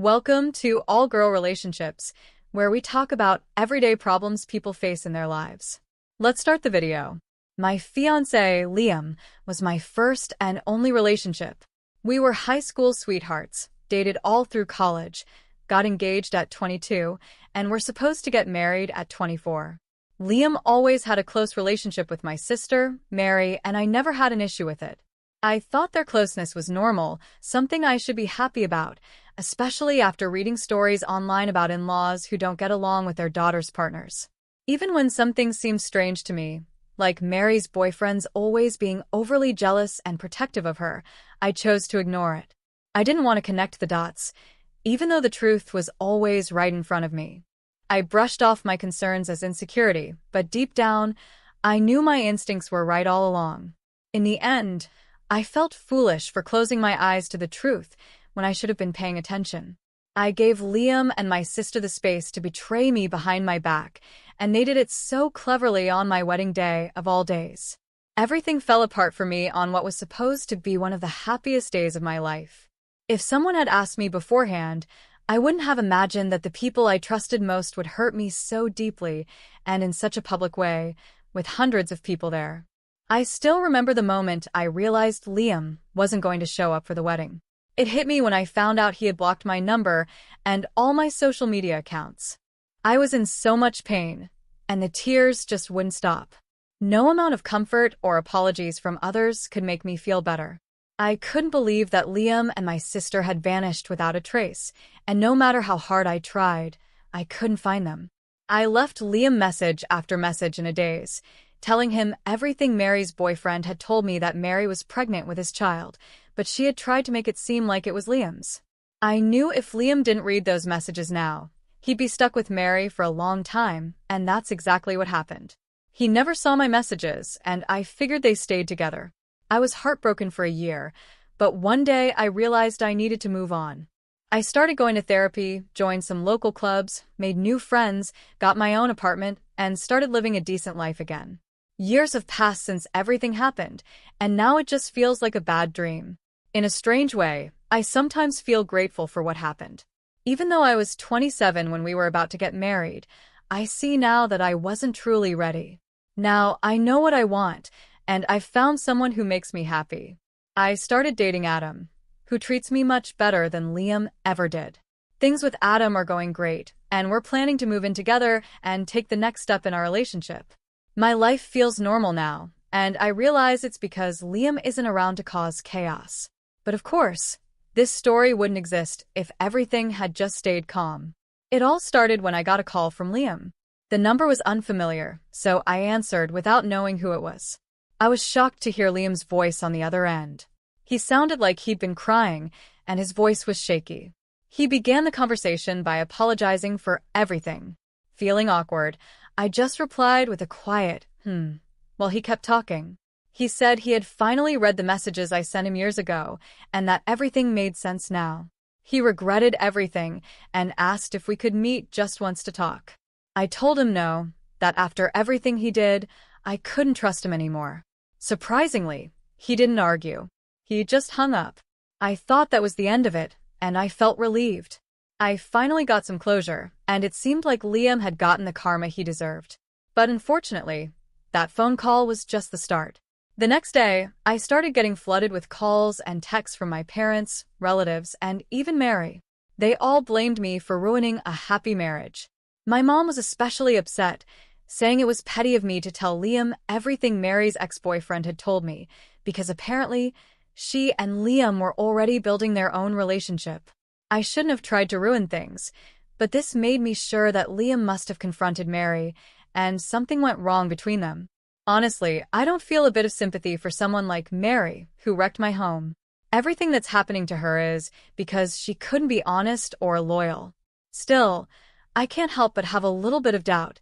Welcome to All Girl Relationships, where we talk about everyday problems people face in their lives. Let's start the video. My fiancé, Liam, was my first and only relationship. We were high school sweethearts, dated all through college, got engaged at 22, and were supposed to get married at 24. Liam always had a close relationship with my sister, Mary, and I never had an issue with it. I thought their closeness was normal, something I should be happy about, especially after reading stories online about in-laws who don't get along with their daughter's partners. Even when some things seem strange to me, like Mary's boyfriend's always being overly jealous and protective of her, I chose to ignore it. I didn't want to connect the dots, even though the truth was always right in front of me. I brushed off my concerns as insecurity, but deep down, I knew my instincts were right all along. In the end, I felt foolish for closing my eyes to the truth when I should have been paying attention. I gave Liam and my sister the space to betray me behind my back, and they did it so cleverly on my wedding day of all days. Everything fell apart for me on what was supposed to be one of the happiest days of my life. If someone had asked me beforehand, I wouldn't have imagined that the people I trusted most would hurt me so deeply and in such a public way, with hundreds of people there. I still remember the moment I realized Liam wasn't going to show up for the wedding. It hit me when I found out he had blocked my number and all my social media accounts. I was in so much pain, and the tears just wouldn't stop. No amount of comfort or apologies from others could make me feel better. I couldn't believe that Liam and my sister had vanished without a trace, and no matter how hard I tried, I couldn't find them. I left Liam message after message in a daze, telling him everything Mary's boyfriend had told me, that Mary was pregnant with his child, but she had tried to make it seem like it was Liam's. I knew if Liam didn't read those messages now, he'd be stuck with Mary for a long time, and that's exactly what happened. He never saw my messages, and I figured they stayed together. I was heartbroken for a year, but one day I realized I needed to move on. I started going to therapy, joined some local clubs, made new friends, got my own apartment, and started living a decent life again. Years have passed since everything happened, and now it just feels like a bad dream. In a strange way, I sometimes feel grateful for what happened. Even though I was 27 when we were about to get married, I see now that I wasn't truly ready. Now I know what I want, and I've found someone who makes me happy. I started dating Adam, who treats me much better than Liam ever did. Things with Adam are going great, and we're planning to move in together and take the next step in our relationship. My life feels normal now, and I realize it's because Liam isn't around to cause chaos. But of course, this story wouldn't exist if everything had just stayed calm. It all started when I got a call from Liam. The number was unfamiliar, so I answered without knowing who it was. I was shocked to hear Liam's voice on the other end. He sounded like he'd been crying, and his voice was shaky. He began the conversation by apologizing for everything. Feeling awkward, I just replied with a quiet, while he kept talking. He said he had finally read the messages I sent him years ago, and that everything made sense now. He regretted everything and asked if we could meet just once to talk. I told him no, that after everything he did, I couldn't trust him anymore. Surprisingly, he didn't argue. He just hung up. I thought that was the end of it, and I felt relieved. I finally got some closure, and it seemed like Liam had gotten the karma he deserved. But unfortunately, that phone call was just the start. The next day, I started getting flooded with calls and texts from my parents, relatives, and even Mary. They all blamed me for ruining a happy marriage. My mom was especially upset, saying it was petty of me to tell Liam everything Mary's ex-boyfriend had told me, because apparently, she and Liam were already building their own relationship. I shouldn't have tried to ruin things, but this made me sure that Liam must have confronted Mary, and something went wrong between them. Honestly, I don't feel a bit of sympathy for someone like Mary, who wrecked my home. Everything that's happening to her is because she couldn't be honest or loyal. Still, I can't help but have a little bit of doubt,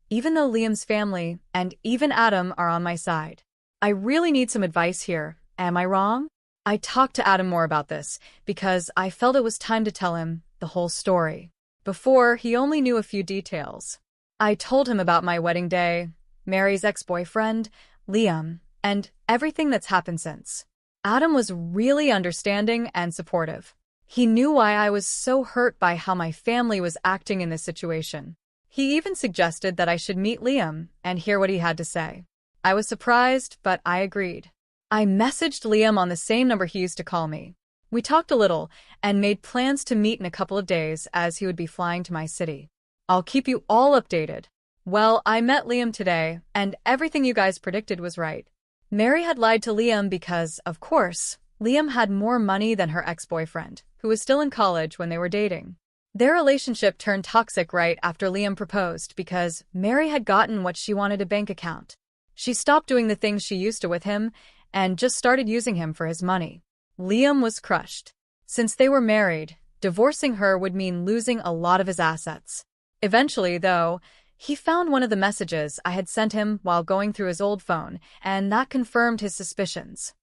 even though Liam's family and even Adam are on my side. I really need some advice here. Am I wrong? I talked to Adam more about this because I felt it was time to tell him the whole story. Before, he only knew a few details. I told him about my wedding day, Mary's ex-boyfriend, Liam, and everything that's happened since. Adam was really understanding and supportive. He knew why I was so hurt by how my family was acting in this situation. He even suggested that I should meet Liam and hear what he had to say. I was surprised, but I agreed. I messaged Liam on the same number he used to call me. We talked a little and made plans to meet in a couple of days as he would be flying to my city. I'll keep you all updated. Well, I met Liam today, and everything you guys predicted was right. Mary had lied to Liam because, of course, Liam had more money than her ex-boyfriend, who was still in college when they were dating. Their relationship turned toxic right after Liam proposed because Mary had gotten what she wanted: a bank account. She stopped doing the things she used to with him and just started using him for his money. Liam was crushed. Since they were married, divorcing her would mean losing a lot of his assets. Eventually, though, he found one of the messages I had sent him while going through his old phone, and that confirmed his suspicions.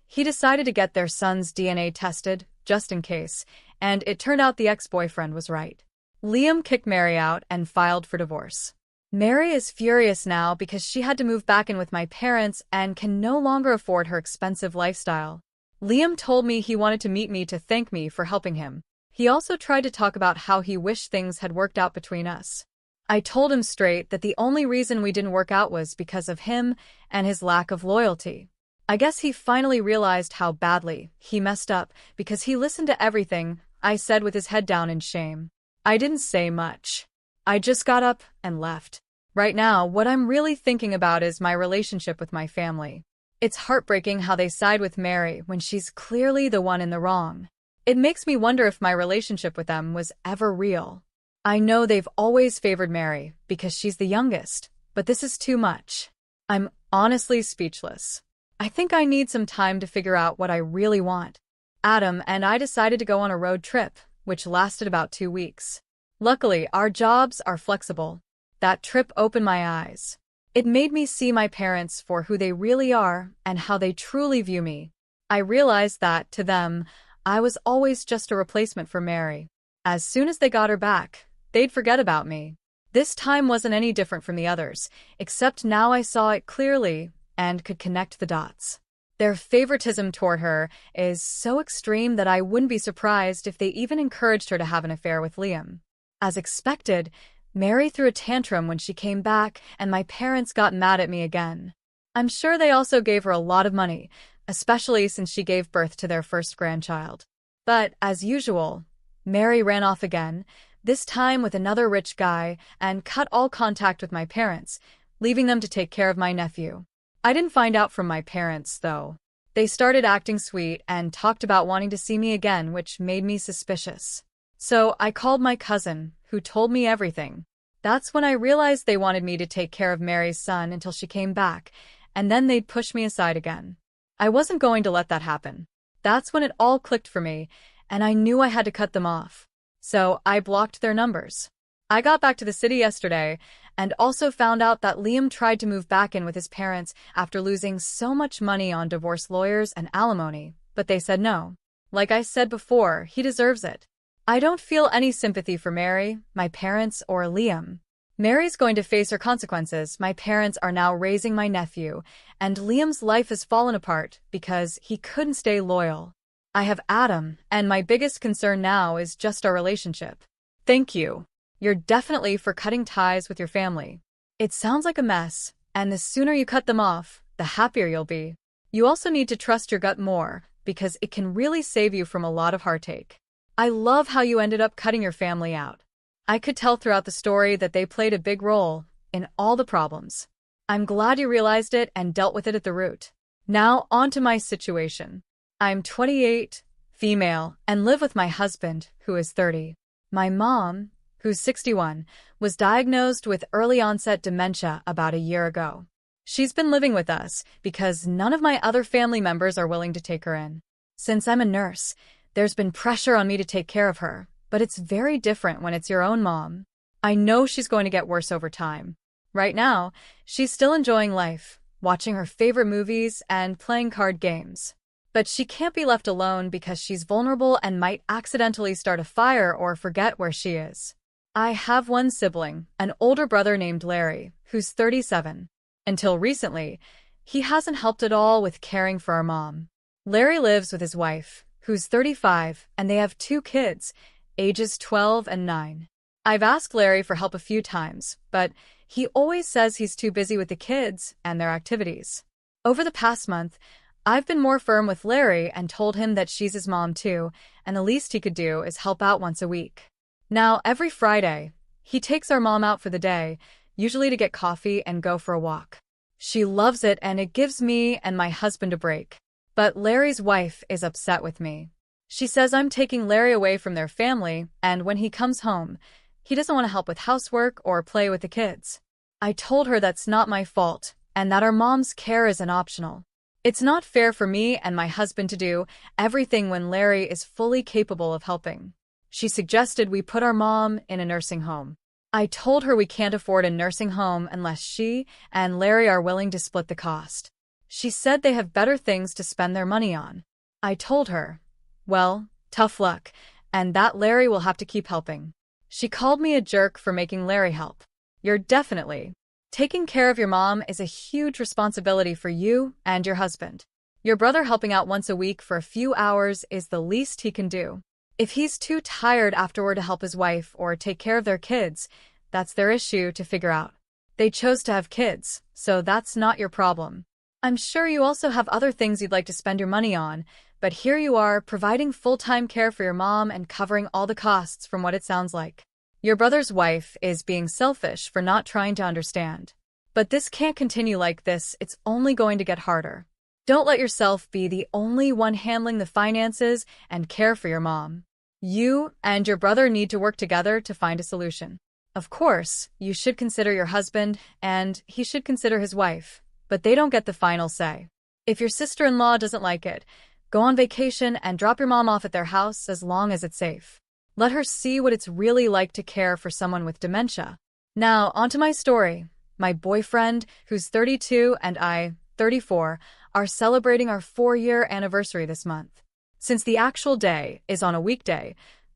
He decided to get their son's DNA tested, just in case, and it turned out the ex-boyfriend was right. Liam kicked Mary out and filed for divorce. Mary is furious now because she had to move back in with my parents and can no longer afford her expensive lifestyle. Liam told me he wanted to meet me to thank me for helping him. He also tried to talk about how he wished things had worked out between us. I told him straight that the only reason we didn't work out was because of him and his lack of loyalty. I guess he finally realized how badly he messed up because he listened to everything I said with his head down in shame. I didn't say much. I just got up and left. Right now, what I'm really thinking about is my relationship with my family. It's heartbreaking how they side with Mary when she's clearly the one in the wrong. It makes me wonder if my relationship with them was ever real. I know they've always favored Mary because she's the youngest, but this is too much. I'm honestly speechless. I think I need some time to figure out what I really want. Adam and I decided to go on a road trip, which lasted about 2 weeks. Luckily, our jobs are flexible. That trip opened my eyes. It made me see my parents for who they really are and how they truly view me. I realized that, to them, I was always just a replacement for Mary. As soon as they got her back, they'd forget about me. This time wasn't any different from the others, except now I saw it clearly and could connect the dots. Their favoritism toward her is so extreme that I wouldn't be surprised if they even encouraged her to have an affair with Liam. As expected, Mary threw a tantrum when she came back, and my parents got mad at me again. I'm sure they also gave her a lot of money, especially since she gave birth to their first grandchild. But, as usual, Mary ran off again, this time with another rich guy, and cut all contact with my parents, leaving them to take care of my nephew. I didn't find out from my parents, though. They started acting sweet and talked about wanting to see me again, which made me suspicious. So I called my cousin, who told me everything. That's when I realized they wanted me to take care of Mary's son until she came back, and then they'd push me aside again. I wasn't going to let that happen. That's when it all clicked for me, and I knew I had to cut them off. So I blocked their numbers. I got back to the city yesterday and also found out that Liam tried to move back in with his parents after losing so much money on divorce lawyers and alimony, but they said no. Like I said before, he deserves it. I don't feel any sympathy for Mary, my parents, or Liam. Mary's going to face her consequences. My parents are now raising my nephew, and Liam's life has fallen apart because he couldn't stay loyal. I have Adam, and my biggest concern now is just our relationship. Thank you. You're definitely for cutting ties with your family. It sounds like a mess, and the sooner you cut them off, the happier you'll be. You also need to trust your gut more, because it can really save you from a lot of heartache. I love how you ended up cutting your family out. I could tell throughout the story that they played a big role in all the problems. I'm glad you realized it and dealt with it at the root. Now, on to my situation. I'm 28, female, and live with my husband, who is 30. My mom, who's 61, was diagnosed with early-onset dementia about a year ago. She's been living with us because none of my other family members are willing to take her in. Since I'm a nurse, there's been pressure on me to take care of her, but it's very different when it's your own mom. I know she's going to get worse over time. Right now, she's still enjoying life, watching her favorite movies and playing card games. But she can't be left alone because she's vulnerable and might accidentally start a fire or forget where she is. I have one sibling, an older brother named Larry, who's 37. Until recently, he hasn't helped at all with caring for our mom. Larry lives with his wife, who's 35, and they have 2 kids, ages 12 and 9. I've asked Larry for help a few times, but he always says he's too busy with the kids and their activities. Over the past month, I've been more firm with Larry and told him that she's his mom too, and the least he could do is help out once a week. Now, every Friday, he takes our mom out for the day, usually to get coffee and go for a walk. She loves it and it gives me and my husband a break. But Larry's wife is upset with me. She says I'm taking Larry away from their family, and when he comes home, he doesn't want to help with housework or play with the kids. I told her that's not my fault, and that our mom's care isn't optional. It's not fair for me and my husband to do everything when Larry is fully capable of helping. She suggested we put our mom in a nursing home. I told her we can't afford a nursing home unless she and Larry are willing to split the cost. She said they have better things to spend their money on. I told her, well, tough luck, and that Larry will have to keep helping. She called me a jerk for making Larry help. You're definitely. Taking care of your mom is a huge responsibility for you and your husband. Your brother helping out once a week for a few hours is the least he can do. If he's too tired afterward to help his wife or take care of their kids, that's their issue to figure out. They chose to have kids, so that's not your problem. I'm sure you also have other things you'd like to spend your money on, but here you are providing full-time care for your mom and covering all the costs from what it sounds like. Your brother's wife is being selfish for not trying to understand. But this can't continue like this, it's only going to get harder. Don't let yourself be the only one handling the finances and care for your mom. You and your brother need to work together to find a solution. Of course, you should consider your husband, and he should consider his wife, but they don't get the final say. If your sister-in-law doesn't like it, go on vacation and drop your mom off at their house as long as it's safe. Let her see what it's really like to care for someone with dementia. Now, onto my story. My boyfriend, who's 32, and I, 34, are celebrating our 4-year anniversary this month. Since the actual day is on a weekday,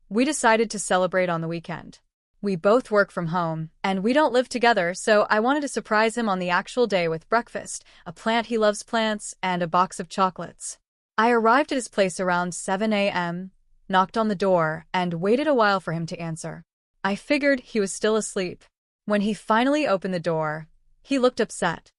we decided to celebrate on the weekend. We both work from home, and we don't live together, so I wanted to surprise him on the actual day with breakfast, a plant he loves plants, and a box of chocolates. I arrived at his place around 7 a.m., knocked on the door, and waited a while for him to answer. I figured he was still asleep. When he finally opened the door, he looked upset.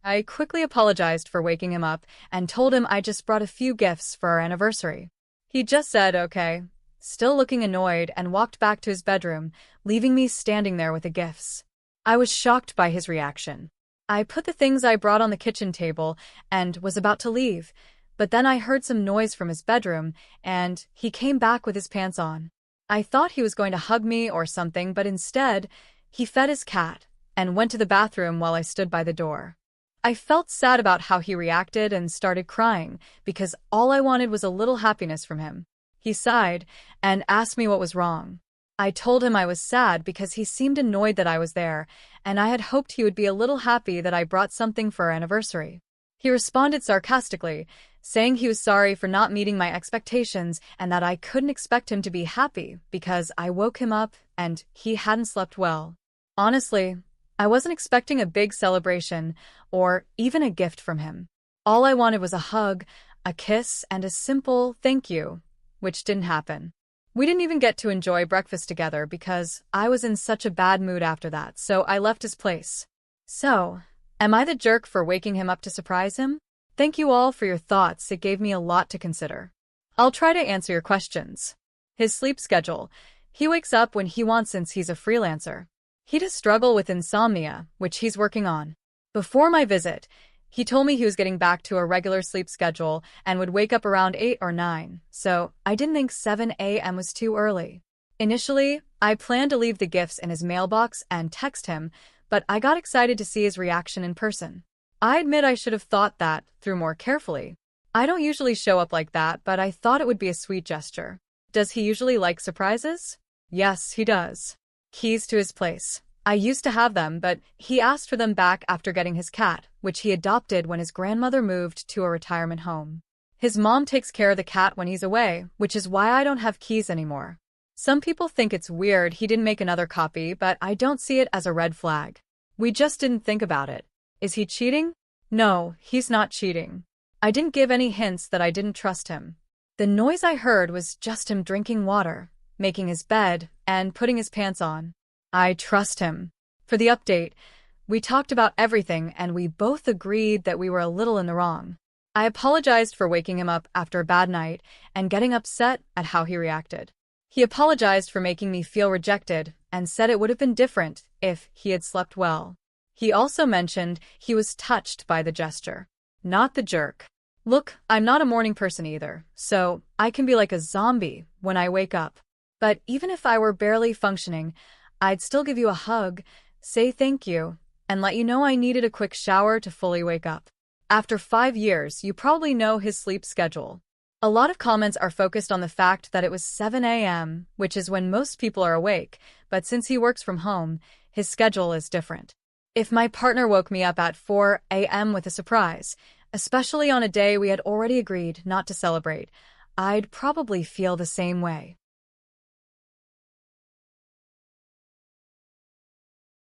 I quickly apologized for waking him up and told him I just brought a few gifts for our anniversary. He just said, okay, still looking annoyed, and walked back to his bedroom, leaving me standing there with the gifts. I was shocked by his reaction. I put the things I brought on the kitchen table and was about to leave, but then I heard some noise from his bedroom, and he came back with his pants on. I thought he was going to hug me or something, but instead, he fed his cat and went to the bathroom while I stood by the door. I felt sad about how he reacted and started crying because all I wanted was a little happiness from him. He sighed and asked me what was wrong. I told him I was sad because he seemed annoyed that I was there, and I had hoped he would be a little happy that I brought something for our anniversary. He responded sarcastically, saying he was sorry for not meeting my expectations and that I couldn't expect him to be happy because I woke him up and he hadn't slept well. Honestly, I wasn't expecting a big celebration or even a gift from him. All I wanted was a hug, a kiss, and a simple thank you, which didn't happen. We didn't even get to enjoy breakfast together because I was in such a bad mood after that, so I left his place. So, am I the jerk for waking him up to surprise him? Thank you all for your thoughts, it gave me a lot to consider. I'll try to answer your questions. His sleep schedule. He wakes up when he wants since he's a freelancer. He does struggle with insomnia, which he's working on. Before my visit, he told me he was getting back to a regular sleep schedule and would wake up around 8 or 9, so I didn't think 7 a.m. was too early. Initially, I planned to leave the gifts in his mailbox and text him, but I got excited to see his reaction in person. I admit I should have thought that through more carefully. I don't usually show up like that, but I thought it would be a sweet gesture. Does he usually like surprises? Yes, he does. Keys to his place. I used to have them, but he asked for them back after getting his cat, which he adopted when his grandmother moved to a retirement home. His mom takes care of the cat when he's away, which is why I don't have keys anymore. Some people think it's weird he didn't make another copy, but I don't see it as a red flag. We just didn't think about it. Is he cheating? No, he's not cheating. I didn't give any hints that I didn't trust him. The noise I heard was just him drinking water, making his bed, and putting his pants on. I trust him. For the update, we talked about everything and we both agreed that we were a little in the wrong. I apologized for waking him up after a bad night and getting upset at how he reacted. He apologized for making me feel rejected and said it would have been different if he had slept well. He also mentioned he was touched by the gesture, not the jerk. Look, I'm not a morning person either, so I can be like a zombie when I wake up. But even if I were barely functioning, I'd still give you a hug, say thank you, and let you know I needed a quick shower to fully wake up. After 5 years, you probably know his sleep schedule. A lot of comments are focused on the fact that it was 7 a.m., which is when most people are awake, but since he works from home, his schedule is different. If my partner woke me up at 4 a.m. with a surprise, especially on a day we had already agreed not to celebrate, I'd probably feel the same way.